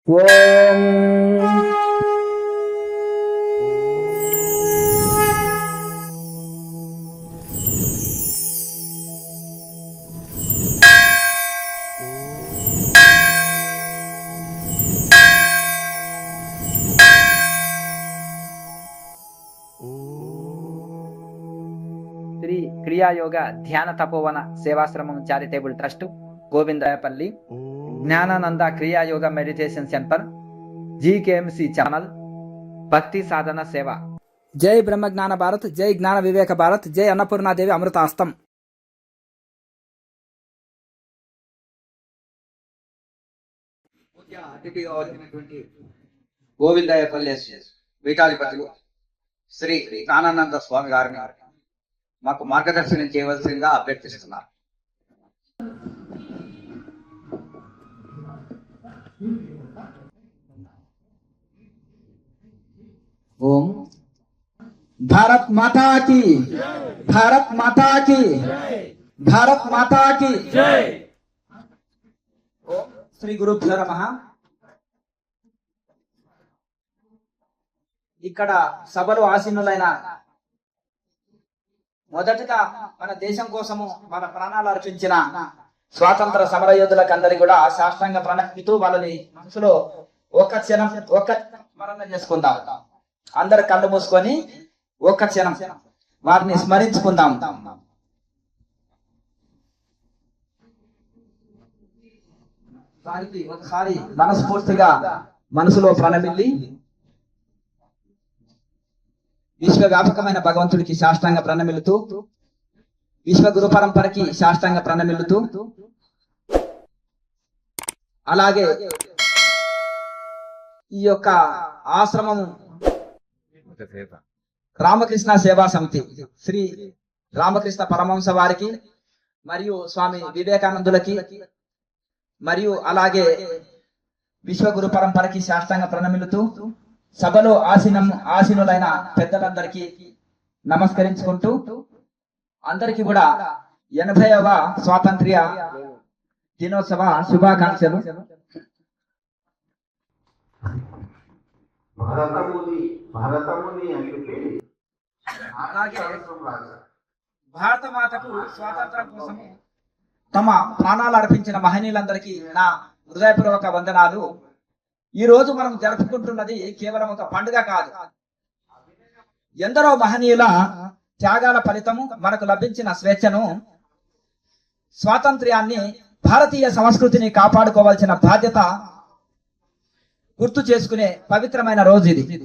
ఓం Sri Kriyayoga Dhyana Tapovana Sevashramam charitable trust Govindarayapalli Jnanananda Kriyayoga meditation centre GKMC channel భక్తి సాధన సేవ. జై బ్రహ్మ జ్ఞాన భారత్, జై జ్ఞాన వివేక భారత్, జై అన్నపూర్ణాదేవి అమృతాస్తం. అతిథిగా వచ్చినటువంటి గోవిందరాయపల్లి పీఠాధిపతులు శ్రీ జ్ఞానానంద స్వామి గారిని మాకు మార్గదర్శనం చేయవలసిందిగా అభ్యర్థిస్తున్నారు. ఓం భారత్ మాతా की, भारत माता की, भारत माता की जय. ఓం శ్రీ గురుభ్యో నమః. ఇక్కడ సభలో ఆసీనులైన మొదటగా మన దేశం కోసము మన ప్రాణాలు అర్పించిన స్వాతంత్ర సమర యోధులకు అందరికీ కూడా సాష్టాంగ ప్రణమిస్తూ వాళ్ళని మనసులో ఒక్క క్షణం స్మరణ చేసుకుందాం. అందరు కళ్ళు మూసుకొని ఒక్క క్షణం వారిని స్మరించుకుందాం. ఒకసారి మనస్ఫూర్తిగా మనసులో ప్రణమిల్లి విశ్వవ్యాపకమైన భగవంతుడికి సాష్టాంగ ప్రణమిల్లుతూ, విశ్వ గురు పరంపరకి సాష్టాంగ ప్రణమిల్లుతూ, అలాగే ఈ యొక్క ఆశ్రమం రామకృష్ణ సేవా సమితి శ్రీ రామకృష్ణ పరమహంస వారికి మరియు స్వామి వివేకానందులకి మరియు అలాగే విశ్వగురు పరంపరకి సాష్టాంగ ప్రణమిల్లుతూ సభలో ఆసీనులైన పెద్దలందరికీ నమస్కరించుకుంటూ అందరికీ కూడా 80వ స్వాతంత్ర్య దినోత్సవ శుభాకాంక్షలు. అలాగే భారత మాతకు స్వాతంత్రం కోసం తమ ప్రాణాలు అర్పించిన మహనీయులందరికీ నా హృదయపూర్వక వందనాలు. ఈ రోజు మనం జరుపుకుంటున్నది కేవలం ఒక పండుగ కాదు, ఎందరో మహనీయుల త్యాగాల ఫలితము మనకు లభించిన స్వేచ్ఛను, స్వాతంత్ర్యాన్ని, భారతీయ సంస్కృతిని కాపాడుకోవాల్సిన బాధ్యత గుర్తు చేసుకునే పవిత్రమైన రోజు ఇది.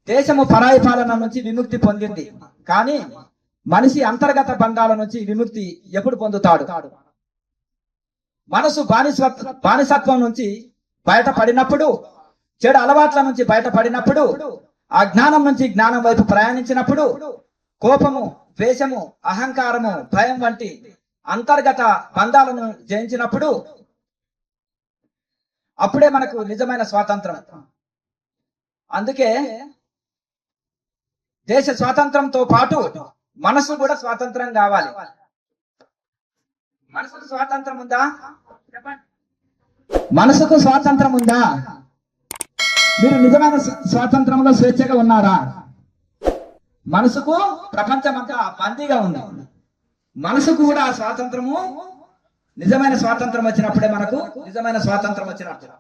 దేశము పరాయి పాలన నుంచి విముక్తి పొందింది, కానీ మనిషి అంతర్గత బంధాల నుంచి విముక్తి ఎప్పుడు పొందుతాడు? మనసు బానిసత్వం నుంచి బయటపడినప్పుడు, చెడు అలవాట్ల నుంచి బయటపడినప్పుడు, ఆ జ్ఞానం నుంచి జ్ఞానం వైపు ప్రయాణించినప్పుడు, కోపము, ద్వేషము, అహంకారము, భయం వంటి అంతర్గత బంధాలను జయించినప్పుడు అప్పుడే మనకు నిజమైన స్వాతంత్రం. అందుకే దేశ స్వాతంత్రంతో పాటు మనసు కూడా స్వాతంత్రం కావాలి. మనసుకు స్వాతంత్రం ఉందా? చెప్పండి. మనసుకు స్వాతంత్రం ఉందా? మీరు నిజమైన స్వాతంత్రంలో స్వేచ్ఛగా ఉన్నారా? మనసుకు ప్రపంచమంతా బందీగా ఉంది. మనసుకు కూడా స్వాతంత్రము, నిజమైన స్వాతంత్రం వచ్చినప్పుడే మనకు నిజమైన స్వాతంత్రం వచ్చినప్పుడు.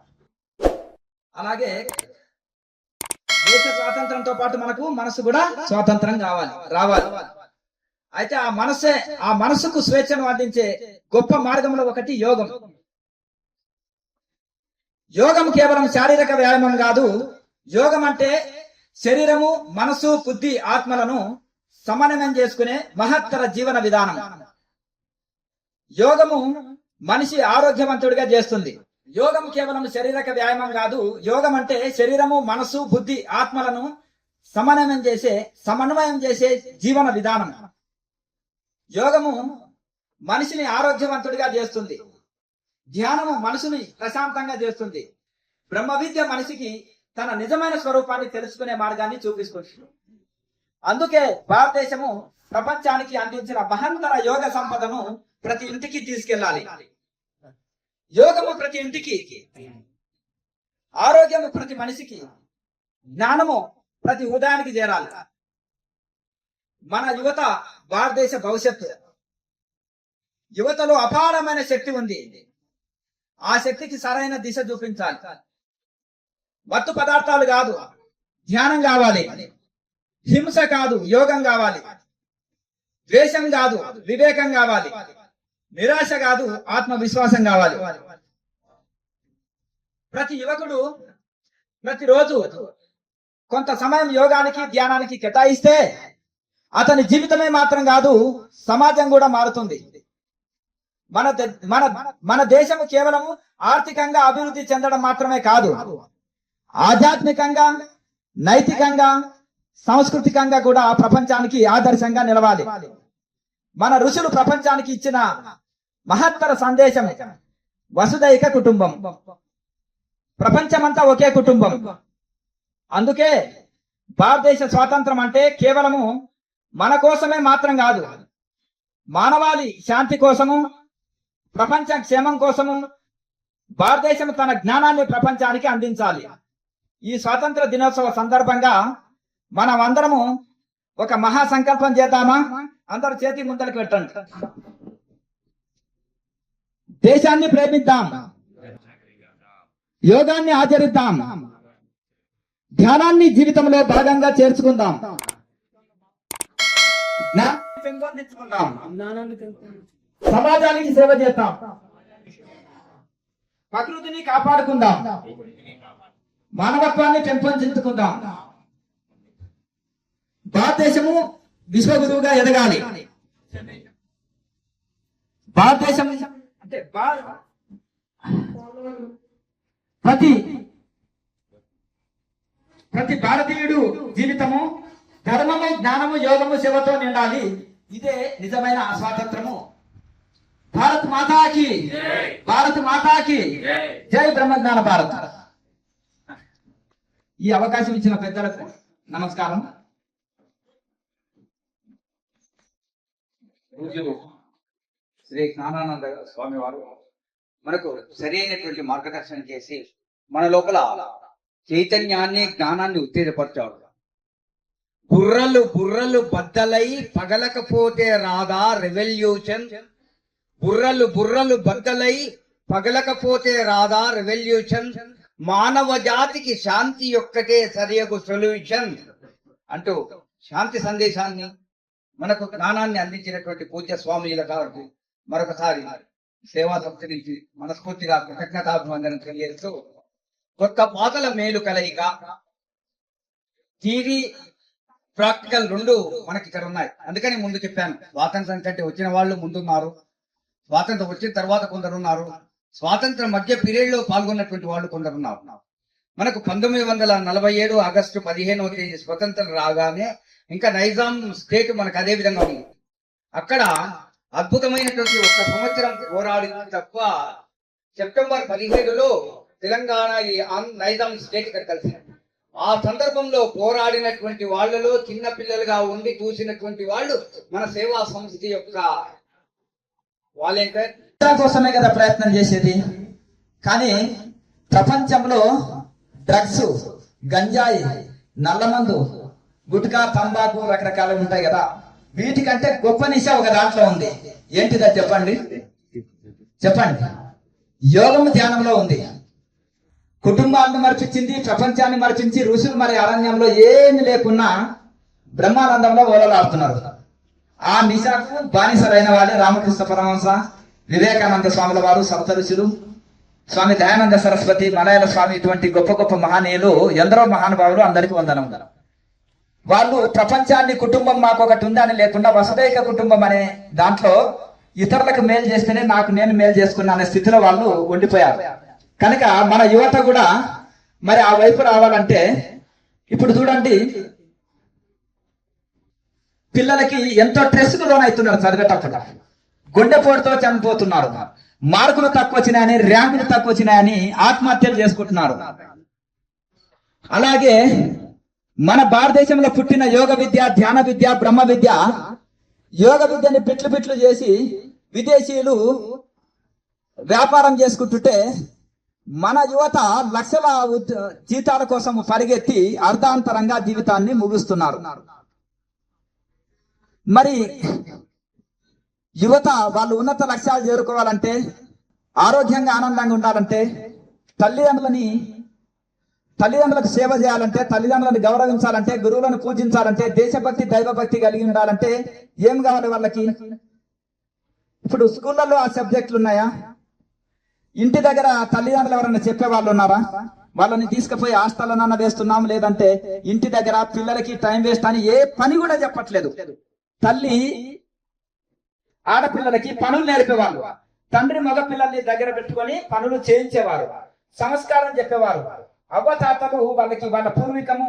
అలాగే దేశ స్వాతంత్రంతో పాటు మనకు మనసు కూడా స్వాతంత్రం రావాలి. అయితే ఆ మనసుకు స్వేచ్ఛను అందించే గొప్ప మార్గంలో ఒకటి యోగం. యోగం కేవలం శారీరక వ్యాయామం కాదు. యోగం అంటే శరీరము, మనసు, బుద్ధి, ఆత్మలను సమన్వయం చేసుకునే మహత్తర జీవన విధానం. యోగము మనిషి ఆరోగ్యవంతుడిగా చేస్తుంది. యోగం కేవలం శారీరక వ్యాయామం కాదు. యోగం అంటే శరీరము, మనసు, బుద్ధి, ఆత్మలను సమన్వయం చేసే జీవన విధానం. యోగము మనిషిని ఆరోగ్యవంతుడిగా చేస్తుంది. ధ్యానము మనసుని ప్రశాంతంగా చేస్తుంది. బ్రహ్మ విద్య మనిషికి తన నిజమైన స్వరూపాన్ని తెలుసుకునే మార్గాన్ని చూపిస్తుంది. అందుకే భారతదేశము ప్రపంచానికి అందించిన మహత్తర యోగ సంపదను ప్రతి ఇంటికి తీసుకెళ్ళాలి. యోగము ప్రతి ఇంటికి ఆరోగ్యం ప్రతి మనిషికి, జ్ఞానము ప్రతి ఉదయానికి చేరాలి. మన యువత భారతదేశ భవిష్యత్తు. యువతలో అపారమైన శక్తి ఉంది. ఆ శక్తికి సరైన దిశ చూపించాలి. మత్తు పదార్థాలు కాదు, ధ్యానం కావాలి. హింస కాదు, యోగం కావాలి. ద్వేషం కాదు, వివేకం కావాలి. నిరాశ కాదు, ఆత్మవిశ్వాసం కావాలి. ప్రతి యువకుడు ప్రతిరోజు కొంత సమయం యోగానికి, ధ్యానానికి కేటాయిస్తే అతని జీవితమే మాత్రం కాదు, సమాజం కూడా మారుతుంది. మన దేశం కేవలం ఆర్థికంగా అభివృద్ధి చెందడం మాత్రమే కాదు, ఆధ్యాత్మికంగా, నైతికంగా, సాంస్కృతికంగా కూడా ప్రపంచానికి ఆదర్శంగా నిలవాలి. మన ఋషులు ప్రపంచానికి ఇచ్చిన మహత్తర సందేశం వసుదైక కుటుంబం. ప్రపంచమంతా ఒకే కుటుంబం. అందుకే భారతదేశ స్వాతంత్రం అంటే కేవలము మన కోసమే మాత్రం కాదు, మానవాళి శాంతి కోసము, ప్రపంచ క్షేమం కోసము భారతదేశం తన జ్ఞానాన్ని ప్రపంచానికి అందించాలి. ఈ స్వాతంత్ర దినోత్సవ సందర్భంగా మనం అందరము ఒక మహా సంకల్పం చేద్దామా? అందరూ చేతి ముందరికి పెట్టండి. దేశాన్ని ప్రేమిద్దాం, యోగాన్ని ఆచరిద్దాం, ధ్యానాన్ని జీవితంలో భాగంగా చేర్చుకుందాం, జ్ఞానాన్ని పెంపొందించుకుందాం, సమాజానికి సేవ చేద్దాం, ప్రకృతిని కాపాడుకుందాం, మానవత్వాన్ని పెంపొందించుకుందాం. భారతదేశము విశ్వగురువుగా ఎదగాలి. భారతదేశం అంటే ప్రతి భారతీయుడు జీవితము ధర్మము, జ్ఞానము, యోగము, సేవతో నిండాలి. ఇదే నిజమైన స్వాతంత్రము. భారత్ మాతాకి, భారత్ మాతాకి జై. బ్రహ్మజ్ఞాన భారత్. ఈ అవకాశం ఇచ్చిన పెద్దలకు నమస్కారం. శ్రీ జ్ఞానానంద స్వామి వారు మనకు సరైనటువంటి మార్గదర్శనం చేసి మన లోపల చైతన్యాన్ని, జ్ఞానాన్ని ఉత్తేజపరచాడు. బుర్రలు బుర్రలు బద్దలై పగలకపోతే రాదా రెవల్యూషన్. బుర్రలు బుర్రలు బద్దలై పగలకపోతే రాదా రెవల్యూషన్. మానవ జాతికి శాంతి ఒక్కటే సరియగు సొల్యూషన్ అంటూ శాంతి సందేశాన్ని, మనకు జ్ఞానాన్ని అందించినటువంటి పూజ్య స్వామిల గారికి మరొకసారి సేవా సంస్థ నుంచి మనస్ఫూర్తిగా కృతజ్ఞతాభివందనం తెలియజేస్తూ, కొత్త పాతల మేలు కలయిక థియరీ ప్రాక్టికల్ రెండు మనకి ఇక్కడ ఉన్నాయి. అందుకని ముందు చెప్పాను, స్వాతంత్రం కంటే వచ్చిన వాళ్ళు ముందున్నారు, స్వాతంత్రం వచ్చిన తర్వాత కొందరున్నారు, స్వాతంత్రం మధ్య పీరియడ్ లో పాల్గొన్నటువంటి వాళ్ళు కొందరున్నారు. మనకు 1947 ఆగస్టు 15వ తేదీ స్వతంత్రం రాగానే ఇంకా నైజాం స్టేట్ మనకు అదే విధంగా ఉంది. అక్కడ అద్భుతమైనటువంటి ఒక సంవత్సరం పోరాడి తప్ప సెప్టెంబర్ 17లో తెలంగాణ ఈ నైజాం స్టేట్ ఇక్కడ కలిసి, ఆ సందర్భంలో పోరాడినటువంటి వాళ్ళలో చిన్న పిల్లలుగా ఉండి చూసినటువంటి వాళ్ళు మన సేవా సంస్థ యొక్క వాలంటీర్ కోసమే కదా ప్రయత్నం చేసేది. కానీ ప్రపంచంలో డ్రగ్స్, గంజాయి, నల్లమందు, గుట్కా, తంబాకు రకరకాలు ఉంటాయి కదా, వీటికంటే గొప్ప నిశ ఒక దాంట్లో ఉంది. ఏంటిదా చెప్పండి? యోగము ధ్యానంలో ఉంది. కుటుంబాలను మరిపించింది, ప్రపంచాన్ని మరిపించి ఋషులు మరి అరణ్యంలో ఏమి లేకున్నా బ్రహ్మానందంలో ఓలలాడుతున్నారు. ఆ నిశాకు బానిసరైన వాళ్ళే రామకృష్ణ పరమహంస, వివేకానంద స్వాముల వారు, సప్త ఋషులు, స్వామి దయానంద సరస్వతి, మలయాళ స్వామి, ఇటువంటి గొప్ప గొప్ప మహనీయులు, ఎందరో మహానుభావులు, అందరికీ వందనం. వాళ్ళు ప్రపంచాన్ని కుటుంబం మాకు ఒకటి ఉందని లేకుండా వసుదైక కుటుంబం అనే దాంట్లో ఇతరులకు మేలు చేస్తేనే నాకు నేను మేలు చేసుకున్నా అనే స్థితిలో వాళ్ళు ఉండిపోయారు. కనుక మన యువత కూడా మరి ఆ వైపు రావాలంటే ఇప్పుడు చూడండి, పిల్లలకి ఎంతో స్ట్రెస్కు లోనవుతున్నారు. చదివేటప్పుడు గుండెపోటుతో చనిపోతున్నారు, మార్కులు తక్కువ వచ్చినాయని, ర్యాంకులు తక్కువ వచ్చినాయని ఆత్మహత్యలు చేసుకుంటున్నారు. అలాగే మన భారతదేశంలో పుట్టిన యోగ విద్య, ధ్యాన విద్య, బ్రహ్మ విద్య, యోగ విద్యని పిట్లు పిట్లు చేసి విదేశీయులు వ్యాపారం చేసుకుంటుంటే మన యువత లక్షల జీతాల కోసం పరిగెత్తి అర్ధాంతరంగా జీవితాన్ని ముగిస్తున్నారు. మరి యువత వాళ్ళు ఉన్నత లక్ష్యాలు చేరుకోవాలంటే, ఆరోగ్యంగా ఆనందంగా ఉండాలంటే, తల్లిదండ్రులకు సేవ చేయాలంటే, తల్లిదండ్రులను గౌరవించాలంటే, గురువులను పూజించాలంటే, దేశభక్తి దైవభక్తి కలిగి ఉండాలంటే ఏం కావాలి వాళ్ళకి? ఇప్పుడు స్కూళ్ళల్లో ఆ సబ్జెక్టులు ఉన్నాయా? ఇంటి దగ్గర తల్లిదండ్రులు ఎవరైనా చెప్పే వాళ్ళు ఉన్నారా? వాళ్ళని తీసుకుపోయి హాస్టల్లోనన్నా వేస్తున్నాం, లేదంటే ఇంటి దగ్గర పిల్లలకి టైం వేస్ట్ అని ఏ పని కూడా చెప్పట్లేదు. తల్లి ఆడపిల్లలకి పనులు నేర్పేవాళ్ళు, తండ్రి మగ పిల్లల్ని దగ్గర పెట్టుకొని పనులు చేయించేవారు, సంస్కారం చెప్పేవారు. అవ్వతాతలు వాళ్ళకి వాళ్ళ పూర్వీకము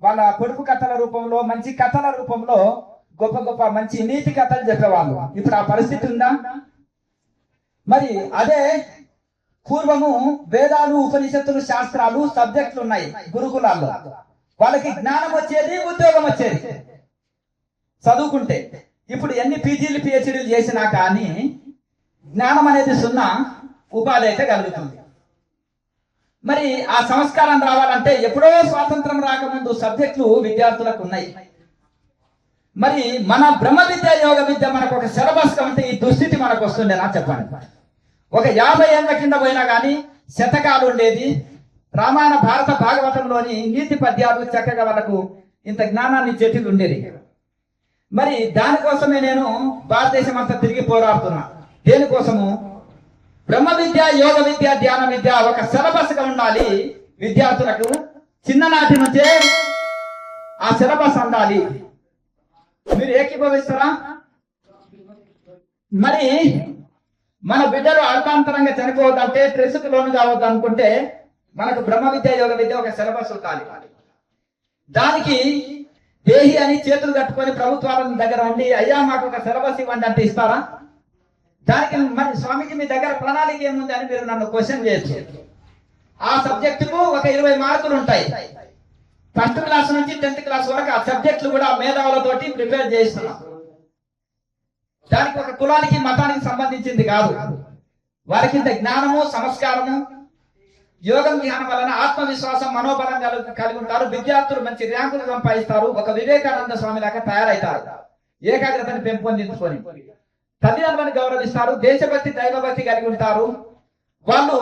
వాళ్ళ పొడుపు కథల రూపంలో, మంచి కథల రూపంలో గొప్ప గొప్ప మంచి నీతి కథలు చెప్పేవాళ్ళు. ఇప్పుడు ఆ పరిస్థితి ఉందా? మరి అదే పూర్వము వేదాలు, ఉపనిషత్తులు, శాస్త్రాలు సబ్జెక్టులు ఉన్నాయి గురుకులాల్లో. వాళ్ళకి జ్ఞానం వచ్చేది, ఉద్యోగం వచ్చేది చదువుకుంటే. ఇప్పుడు ఎన్ని పీజీలు పిహెచ్డీలు చేసినా కానీ జ్ఞానం అనేది సున్నా, ఉపాధి అయితే కలుగుతుంది. మరి ఆ సంస్కారం రావాలంటే ఎప్పుడో స్వాతంత్రం రాకముందు సబ్జెక్టులు విద్యార్థులకు ఉన్నాయి. మరి మన బ్రహ్మ విద్య, యోగ విద్య మనకు ఒక సిలబస్ ఉంటే ఈ దుస్థితి మనకు వస్తుండేనా చెప్పండి? ఒక 50 ఏళ్ల కింద పోయినా కానీ శతకాలు ఉండేది. రామాయణ భారత భాగవతంలోని నీతి పద్యాలు చక్కగా వాళ్ళకు ఇంత జ్ఞానాన్ని చేతికి ఉండేది. మరి దానికోసమే నేను భారతదేశం అంతా తిరిగి పోరాడుతున్నా. దేనికోసము? బ్రహ్మ విద్య, యోగ విద్య, ధ్యాన విద్య ఒక సిలబస్ గా ఉండాలి. విద్యార్థులకు చిన్ననాటి నుంచే ఆ సిలబస్ అందాలి. మీరు ఏకీభవిస్తారా? మరి మన బిడ్డలు అర్థాంతరంగా చనిపోవద్దంటే, స్ట్రెస్కు లోను కావద్దు అనుకుంటే మనకు బ్రహ్మ విద్య, యోగ విద్య ఒక సిలబస్ ఉండాలి. దానికి దేహి అని చేతులు కట్టుకొని ప్రభుత్వాల దగ్గర ఉండి, అయ్యా మాకు ఒక సిలబస్ ఇవ్వండి అంటే ఇస్తారా? దానికి మరి స్వామిజీ మీ దగ్గర ప్రణాళిక ఏముంది అని మీరు నన్ను క్వశ్చన్ చేయొచ్చు. ఆ సబ్జెక్టుకు ఒక 20 మార్కులు ఉంటాయి. ఫస్ట్ క్లాస్ నుంచి 10th క్లాస్ వరకు ఆ సబ్జెక్టులు కూడా మేధావులతోటి ప్రిపేర్ చేస్తున్నాం. దానికి ఒక కులానికి, మతానికి సంబంధించింది కాదు. వారికి ఇంత జ్ఞానము, సంస్కారము, యోగం ధ్యానం వలన ఆత్మవిశ్వాసం, మనోబలం కలిగి ఉంటారు. విద్యార్థులు మంచి ర్యాంకులు సంపాదిస్తారు. ఒక వివేకానంద స్వామి లాగా తయారవుతారు. ఏకాగ్రతను పెంపొందించుకొని తల్లిదండ్రులను గౌరవిస్తారు. దేశభక్తి దైవభక్తి కలిగి ఉంటారు. వాళ్ళు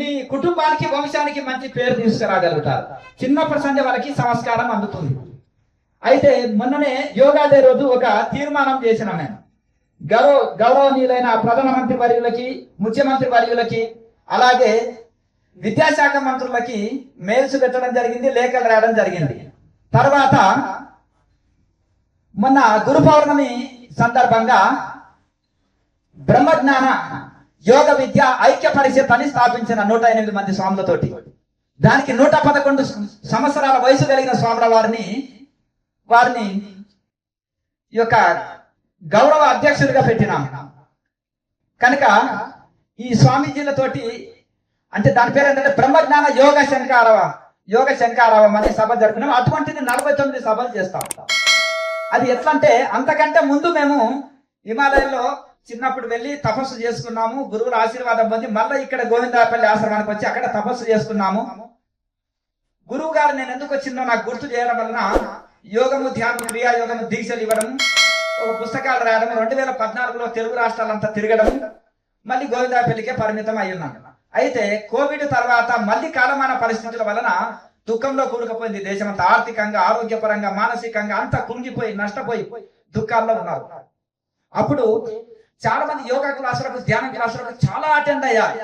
మీ కుటుంబానికి, వంశానికి మంచి పేరు తీసుకురాగలుగుతారు. చిన్నప్పటి సందే వాళ్ళకి సంస్కారం అందుతుంది. అయితే మొన్ననే యోగా డే రోజు ఒక తీర్మానం చేసినాం నేను. గౌరవనీయులైన ప్రధానమంత్రి వర్యులకి, ముఖ్యమంత్రి వర్యులకి, అలాగే విద్యాశాఖ మంత్రులకి మెయిల్స్ పెట్టడం జరిగింది, లేఖలు రాయడం జరిగింది. తర్వాత మొన్న గురు పౌర్ణమి సందర్భంగా బ్రహ్మజ్ఞాన యోగ విద్య ఐక్య పరిషత్ అని స్థాపించిన 108 మంది స్వాములతోటి. దానికి 111 సంవత్సరాల వయసు కలిగిన స్వాముల వారిని ఈ యొక్క గౌరవ అధ్యక్షుడిగా పెట్టినాం. కనుక ఈ స్వామీజీలతోటి, అంటే దాని పేరు ఏంటంటే బ్రహ్మజ్ఞాన యోగ శంకారవం అనే సభ జరుపుకున్నాం. అటువంటిది 49 సభలు చేస్తాం. అది ఎట్లా అంటే, అంతకంటే ముందు మేము హిమాలయంలో చిన్నప్పుడు వెళ్ళి తపస్సు చేసుకున్నాము. గురువుల ఆశీర్వాదం పొంది మళ్ళీ ఇక్కడ గోవిందాపల్లి ఆశ్రమానికి వచ్చి అక్కడ తపస్సు చేసుకున్నాము. గురువు గారు నేను ఎందుకు వచ్చిందో నాకు గుర్తు చేయడం వలన యోగము, ధ్యానం, క్రియాయోగము దీక్షలు ఇవ్వడం, ఒక పుస్తకాలు రాయడం, 2014లో తెలుగు రాష్ట్రాలంతా తిరగడం, మళ్ళీ గోవిందాపల్లికే పరిమితం అయ్యున్నాను. అయితే కోవిడ్ తర్వాత మళ్ళీ కాలమాన పరిస్థితుల వలన దుఃఖంలో కూరుకుపోయింది దేశమంతా. ఆర్థికంగా, ఆరోగ్యపరంగా, మానసికంగా అంతా కుంగిపోయి, నష్టపోయి దుఃఖాల్లో ఉన్నారు. అప్పుడు చాలా మంది యోగా క్లాసులకు, ధ్యానం క్లాసులకు చాలా అటెండ్ అయ్యారు.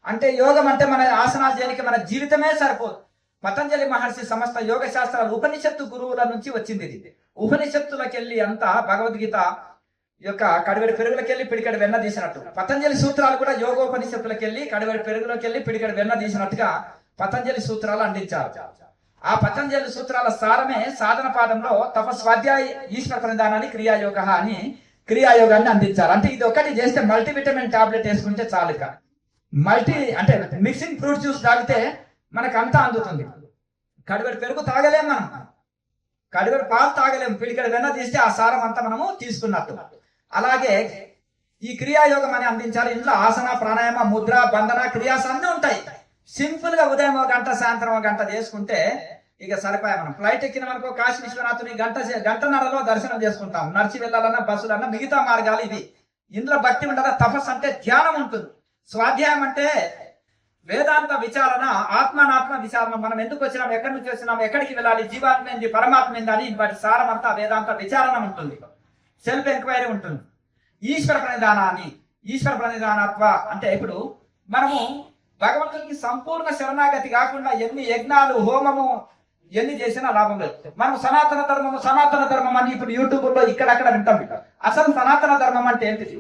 అంటే యోగం అంటే మన ఆసనాలు చేయడానికి మన జీవితమే సరిపోదు. పతంజలి మహర్షి సమస్త యోగ శాస్త్రాలు ఉపనిషత్తు గురువుల నుంచి వచ్చింది. ఇది ఉపనిషత్తులకెళ్ళి అంతా భగవద్గీత యొక్క కడివెడి పెరుగులకెళ్ళి పిడికడి వెన్న తీసినట్టు, పతంజలి సూత్రాలు కూడా యోగోపనిషత్తులకెళ్ళి కడివెడి పెరుగులకెళ్ళి పిడికడి వెన్న తీసినట్టుగా పతంజలి సూత్రాలు అందించారు. ఆ పతంజలి సూత్రాల సారమే సాధన పాదంలో తపస్వాధ్యాయ ఈశ్వర ప్రధానాన్ని క్రియాయోగాన్ని అందించారు. అంటే ఇది ఒకటి చేస్తే మల్టీవిటమిన్ టాబ్లెట్ వేసుకుంటే చాలు. అంటే మిక్సింగ్ ఫ్రూట్ జ్యూస్ తాగితే మనకు అంతా అందుతుంది. కడివెడి పెరుగు తాగలేం, మనం కడివెడి పాలు తాగలేము. పిడికడి వెన్న తీస్తే ఆ సారం అంతా మనము తీసుకున్నట్టు. అలాగే ఈ క్రియాయోగం అని అందించాలి. ఇందులో ఆసన, ప్రాణాయామ, ముద్ర, బంధన, క్రియాస అన్నీ ఉంటాయి. సింపుల్ గా ఉదయం ఒక గంట, సాయంత్రం ఒక గంట చేసుకుంటే ఇక సరిపోయా. మనం ఫ్లైట్ ఎక్కిన మనకు కాశీ విశ్వనాథుని గంటన్నరలో దర్శనం చేసుకుంటాం. నడిచి వెళ్ళాలన్నా, బస్సులన్నా, మిగతా మార్గాలు ఇది. ఇందులో భక్తి ఉండదా? తపస్సు అంటే ధ్యానం ఉంటుంది. స్వాధ్యాయం అంటే వేదాంత విచారణ, ఆత్మానాత్మ విచారణ. మనం ఎందుకు వచ్చినాం, ఎక్కడి నుంచి వచ్చినాం, ఎక్కడికి వెళ్ళాలి, జీవాత్మ ఏంది, పరమాత్మ ఏంది అని వాటి సారం అంతా వేదాంత విచారణ ఉంటుంది. సెల్ఫ్ ఎంక్వైరీ ఉంటుంది. ఈశ్వర ప్రణిధానాన్ని, ఈశ్వర ప్రణిధానత్వ అంటే ఇప్పుడు మనము భగవంతునికి సంపూర్ణ శరణాగతి కాకుండా ఎన్ని యజ్ఞాలు, హోమము ఎన్ని చేసినా లాభం లేదు. మనం సనాతన ధర్మం అని ఇప్పుడు యూట్యూబ్ లో ఇక్కడక్కడ వింటాం. అసలు సనాతన ధర్మం అంటే ఏంటిది?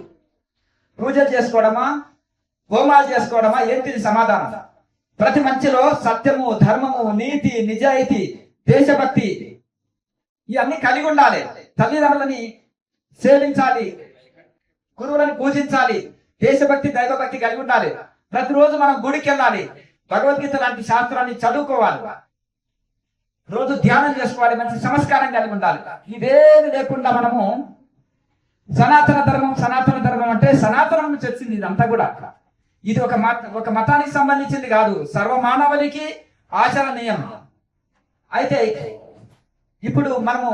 పూజలు చేసుకోవడమా, హోమాలు చేసుకోవడమా? ఏంటిది సమాధానం? ప్రతి మంచిలో సత్యము, ధర్మము, నీతి, నిజాయితీ, దేశభక్తి ఇవన్నీ కలిగి ఉండాలి. తల్లిదండ్రులని సేవించాలి, గురువులను పూజించాలి, దేశభక్తి, దైవభక్తి కలిగి ఉండాలి. ప్రతిరోజు మనం గుడికి వెళ్ళాలి, భగవద్గీత లాంటి శాస్త్రాన్ని చదువుకోవాలి, రోజు ధ్యానం చేసుకోవాలి, మంచి సంస్కారం కలిగి ఉండాలి. ఇదేమి లేకుండా మనము సనాతన ధర్మం అంటే సనాతనం నుంచి వచ్చింది ఇదంతా కూడా. ఇది ఒక మతానికి సంబంధించింది కాదు, సర్వమానవునికి ఆచరణీయం. అయితే ఇప్పుడు మనము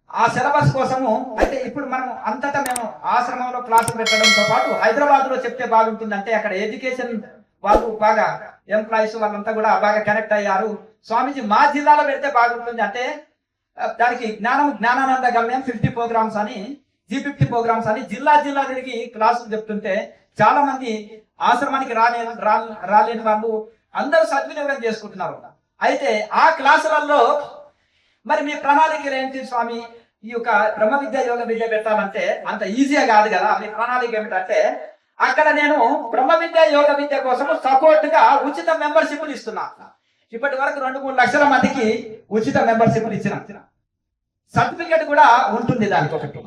ఆ సిలబస్ కోసము అయితే ఇప్పుడు మనం అంతటా మేము ఆశ్రమంలో క్లాసులు పెట్టడంతో పాటు హైదరాబాద్ లో చెప్తే బాగుంటుంది. అంటే అక్కడ ఎడ్యుకేషన్ వాళ్ళు బాగా ఎంప్లాయీస్ వాళ్ళంతా కూడా బాగా కనెక్ట్ అయ్యారు. స్వామీజీ మా జిల్లాలో పెడితే బాగుంటుంది అంటే దానికి జ్ఞానానంద గమ్యం 50 ప్రోగ్రామ్స్ అని, G50 ప్రోగ్రామ్స్ అని జిల్లా తిరిగి క్లాసులు చెప్తుంటే చాలా మంది ఆశ్రమానికి రాలేని వాళ్ళు అందరూ సద్వినియోగం చేసుకుంటున్నారు. అయితే ఆ క్లాసులలో మరి మీ ప్రణాళికలు ఏంటి స్వామి? ఈ యొక్క బ్రహ్మ విద్య, యోగ విద్య పెట్టాలంటే అంత ఈజీగా కాదు కదా. మీ ప్రణాళిక ఏమిటంటే అక్కడ నేను బ్రహ్మ విద్య, యోగ విద్య కోసం సపోర్ట్ గా ఉచిత మెంబర్షిప్లు ఇస్తున్నా. ఇప్పటి వరకు 2-3 లక్షల మందికి ఉచిత మెంబర్షిప్లు ఇచ్చిన. సర్టిఫికేట్ కూడా ఉంటుంది దానికి ఒకటి.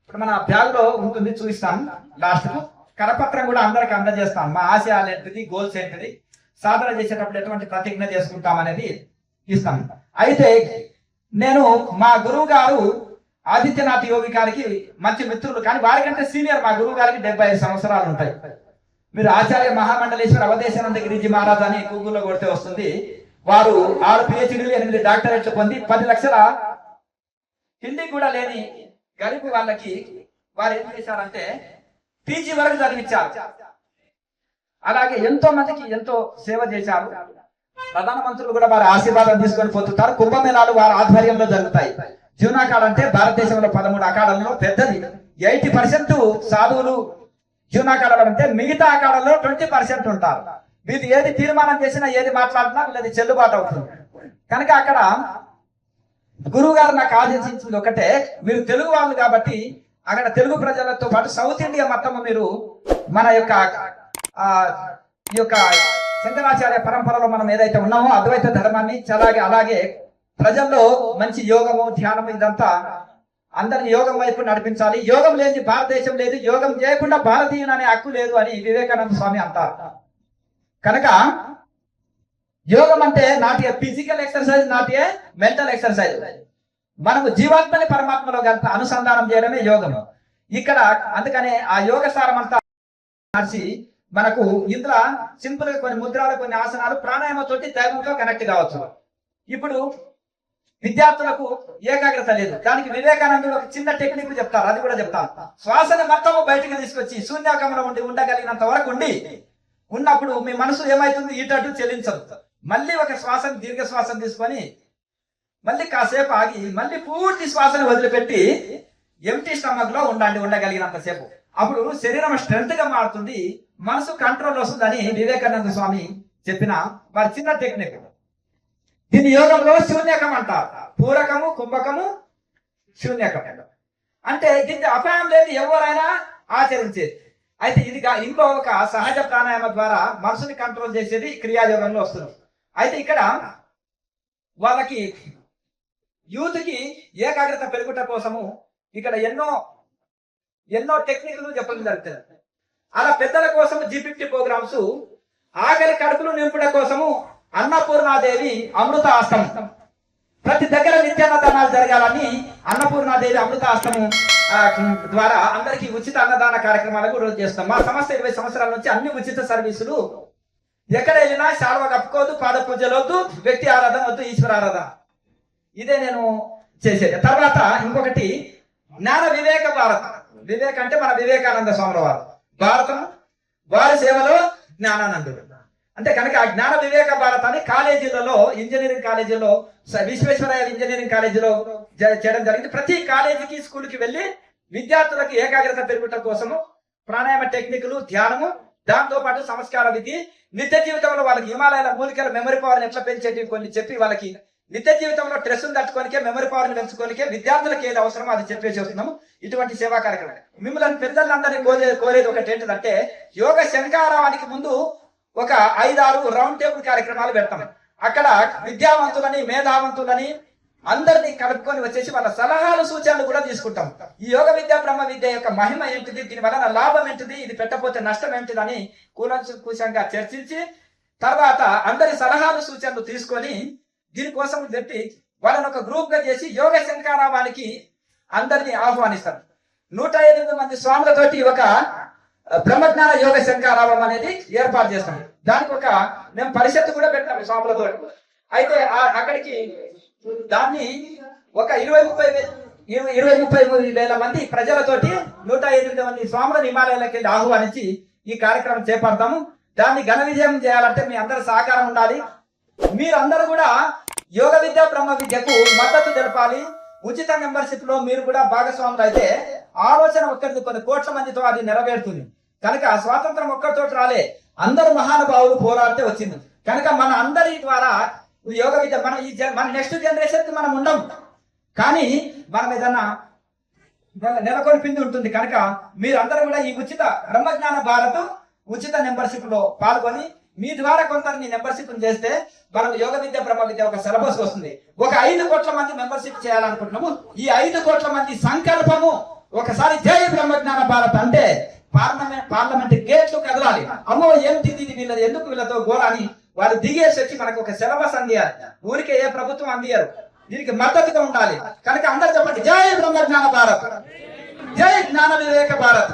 ఇప్పుడు మన బ్యాగ్ లో ఉంటుంది, చూపిస్తాను లాస్ట్ కు. కరపత్రం కూడా అందరికి అందజేస్తాను. మా ఆశయాలు ఏంటిది, గోల్స్ ఏంటిది, సాధన చేసేటప్పుడు ఎటువంటి ప్రతిజ్ఞ చేసుకుంటాం అనేది ఇస్తాను. అయితే నేను మా గురువు గారు ఆదిత్యనాథ్ యోగి గారికి మంచి మిత్రులు, కానీ వారికంటే సీనియర్. మా గురువు గారికి 75 సంవత్సరాలు ఉంటాయి. మీరు ఆచార్య మహామండలేశ్వర అవధేశానంద గిరిజీ మహారాజ్ అని గూగుల్లో కొడితే వస్తుంది. వారు 6 PhDలు, 8 డాక్టరేట్లు పొంది 10 లక్షల హిందీ కూడా లేని గరీబ్ వాళ్ళకి వారు ఏం చేశారంటే PG వరకు చదివించారు. అలాగే ఎంతో మందికి ఎంతో సేవ చేశారు. ప్రధానమంత్రులు కూడా వారి ఆశీర్వాదం తీసుకొని పోతుంటారు. కుంభమేళాలు వారి ఆధ్వర్యంలో జరుగుతాయి. జీవనాకాడ అంటే భారతదేశంలో 13 అఖాడాలలో పెద్దది. 80% సాధువులు జీవనాకాడాలు అంటే, మిగతా అఖాడాల్లో 20% ఉంటారు. వీళ్ళు ఏది తీర్మానం చేసినా, ఏది మాట్లాడినా వీళ్ళది చెల్లుబాటు అవుతుంది. కనుక అక్కడ గురువు గారు నాకు ఆదేశించింది ఒకటే, మీరు తెలుగు వాళ్ళు కాబట్టి అక్కడ తెలుగు ప్రజలతో పాటు సౌత్ ఇండియా మొత్తం మీరు మన యొక్క ఈ యొక్క శంకరాచార్య పరంపరలో మనం ఏదైతే ఉన్నామో అద్వైత ధర్మాన్ని అలాగే ప్రజల్లో మంచి యోగము, ధ్యానము ఇదంతా అందరిని యోగం వైపు నడిపించాలి. యోగం లేని భారతదేశం లేదు, యోగం చేయకుండా భారతీయుని అనే హక్కు లేదు అని వివేకానంద స్వామి అంటారు. కనుక యోగం అంటే not a physical exercise, not a mental exercise. మనము జీవాత్మని పరమాత్మలో కలిపి అనుసంధానం చేయడమే యోగం ఇక్కడ. అందుకనే ఆ యోగ సారం అంతా మార్చి మనకు ఇందులో సింపుల్ గా కొన్ని ముద్రాలు, కొన్ని ఆసనాలు, ప్రాణాయామతోటి దైవంతో కనెక్ట్ కావచ్చు. ఇప్పుడు విద్యార్థులకు ఏకాగ్రత లేదు, దానికి వివేకానందుడు ఒక చిన్న టెక్నిక్ చెప్తారు, అది కూడా చెప్తాను. శ్వాసని మొత్తము బయటకు తీసుకొచ్చి శూన్యాకంలో ఉండగలిగినంత వరకు ఉన్నప్పుడు మీ మనసు ఏమైతుంది, ఇటు చెల్లించదు. మళ్ళీ ఒక శ్వాసను, దీర్ఘ శ్వాసను తీసుకొని మళ్ళీ కాసేపు ఆగి మళ్ళీ పూర్తి శ్వాసను వదిలిపెట్టి ఎంటీ స్టమక్ లో ఉండగలిగినంత సేపు. అప్పుడు శరీరం స్ట్రెంత్ గా మారుతుంది, మనసు కంట్రోల్ వస్తుందని వివేకానంద స్వామి చెప్పిన వారి చిన్న టెక్నిక్. దీని యోగంలో శూన్యకం అంటారు. పూరకము, కుంభకము, శూన్యకం అంటే దీనికి అపాయం లేదు, ఎవరైనా ఆచరించేది. అయితే ఇందులో ఒక సహజ ప్రాణాయామ ద్వారా మనసుని కంట్రోల్ చేసేది క్రియాయోగంలో వస్తుంది. అయితే ఇక్కడ వాళ్ళకి యూత్ కి ఏకాగ్రత పెరుగుట కోసము ఇక్కడ ఎన్నో టెక్నిక్లు చెప్పడం జరుగుతుంది. అలా పెద్దల కోసం G50 ప్రోగ్రామ్స్, ఆఖరి కడుపులు నింపుట కోసము అన్నపూర్ణాదేవి అమృత ఆశ్రమం. ప్రతి దగ్గర నిత్యాన్నదానాలు జరగాలని అన్నపూర్ణాదేవి అమృత ఆశ్రమం ద్వారా అందరికీ ఉచిత అన్నదాన కార్యక్రమాలు కూడా చేస్తాం. మా సంస్థ 20 సంవత్సరాల నుంచి అన్ని ఉచిత సర్వీసులు, ఎక్కడ వెళ్ళినా శాల్వ కప్పుకోవద్దు, పాద పూజలు వద్దు, వ్యక్తి ఆరాధన వద్దు, ఈశ్వర ఆరాధన, ఇదే నేను చేసేది. తర్వాత ఇంకొకటి జ్ఞాన వివేక భారతం. వివేక అంటే మన వివేకానంద స్వామి వారు, భారతం వారి సేవలో జ్ఞానానందుడు. అంటే కనుక ఆ జ్ఞాన వివేక భారతాన్ని కాలేజీలలో, ఇంజనీరింగ్ కాలేజీలో, విశ్వేశ్వరయ్య ఇంజనీరింగ్ కాలేజీలో చేయడం జరిగింది. ప్రతి కాలేజీకి స్కూల్కి వెళ్ళి విద్యార్థులకు ఏకాగ్రత పెరుగుట కోసము ప్రాణాయామ టెక్నిక్లు, ధ్యానము, దాంతో పాటు సంస్కార విధి, నిత్య జీవితంలో వాళ్ళకి హిమాలయాల మూలికల మెమరీ పవర్ని ఎట్లా పెంచేటివి కొన్ని చెప్పి, వాళ్ళకి నిత్య జీవితంలో స్ట్రెస్ తట్టుకోనికే, మెమరీ పవర్ని పెంచుకోనికే విద్యార్థులకు ఏది అవసరమో అది చెప్పేసి వస్తున్నాము. ఇటువంటి సేవా కార్యక్రమం. మిమ్మల్ని పెద్దలందరినీ కోరేది ఒకటి ఏంటంటే, యోగ శంకారావానికి ముందు ఒక 5-6 రౌండ్ టేబుల్ కార్యక్రమాలు పెడతాం. అక్కడ విద్యావంతులని, మేధావంతులని అందరినీ కలుపుకొని వచ్చేసి వాళ్ళ సలహాలు, సూచనలు కూడా తీసుకుంటాం. ఈ యోగ విద్య, బ్రహ్మ విద్య యొక్క మహిమ ఏంటిది, దీని వలన లాభం ఏంటిది, ఇది పెట్టకపోతే నష్టం ఏంటిది అని కూలంకుషంగా చర్చించి, తర్వాత అందరి సలహాలు, సూచనలు తీసుకొని దీనికోసం పెట్టి వాళ్ళని ఒక గ్రూప్ గా చేసి యోగ శంకారావానికి అందరినీ ఆహ్వానిస్తారు. 108 మంది స్వాములతోటి ఒక బ్రహ్మజ్ఞాన యోగ శంకారావం అనేది ఏర్పాటు చేస్తాం. దానికి ఒక మేము పరిషత్తు కూడా పెట్టాం స్వాములతో. అయితే అక్కడికి దాన్ని ఒక 20-30 వేల మంది ప్రజలతోటి 108 మంది స్వాములను హిమాలయాలకు వెళ్ళి ఆహ్వానించి ఈ కార్యక్రమం చేపడతాము. దాన్ని ఘన విజయం చేయాలంటే మీ అందరి సహకారం ఉండాలి. మీరందరూ కూడా యోగ విద్య, బ్రహ్మ విద్యకు మద్దతు తెలపాలి. ఉచిత మెంబర్షిప్ లో మీరు కూడా భాగస్వాములు అయితే ఆలోచన ఒక్కరిది కొన్ని కోట్ల మందితో అది నెరవేరుతుంది. కనుక స్వాతంత్రం ఒక్కరితో రాలే, అందరు మహానుభావులు పోరాడితే వచ్చింది. కనుక మన అందరి ద్వారా యోగ విద్య మన నెక్స్ట్ జనరేషన్ కి మనం ఉండం, కానీ మనం ఏదన్నా నెలకొల్పింది ఉంటుంది. కనుక మీరందరూ కూడా ఈ ఉచిత బ్రహ్మజ్ఞాన భారత్ ఉచిత మెంబర్షిప్ లో పాల్గొని మీ ద్వారా కొందరిని మెంబర్షిప్ చేస్తే మనం యోగ విద్య, బ్రహ్మ విద్య ఒక సిలబస్ వస్తుంది. ఒక 5 కోట్ల మంది మెంబర్షిప్ చేయాలనుకుంటున్నాము. ఈ 5 కోట్ల మంది సంకల్పము ఒకసారి జై బ్రహ్మజ్ఞాన భారత్ అంటే పార్లమెంట్ గేట్లు కదలాలి. అమ్మో ఏంటిది వీళ్ళది, ఎందుకు వీళ్ళతో గోరాని వాళ్ళు దిగేసి వచ్చి మనకు ఒక సిలబస్ అందియాలి. ఊరికే ఏ ప్రభుత్వం అందియారు, దీనికి మద్దతుగా ఉండాలి. కనుక అందరూ చెప్పండి, జై బ్రహ్మజ్ఞాన భారత్, జై జ్ఞాన వివేక భారత్.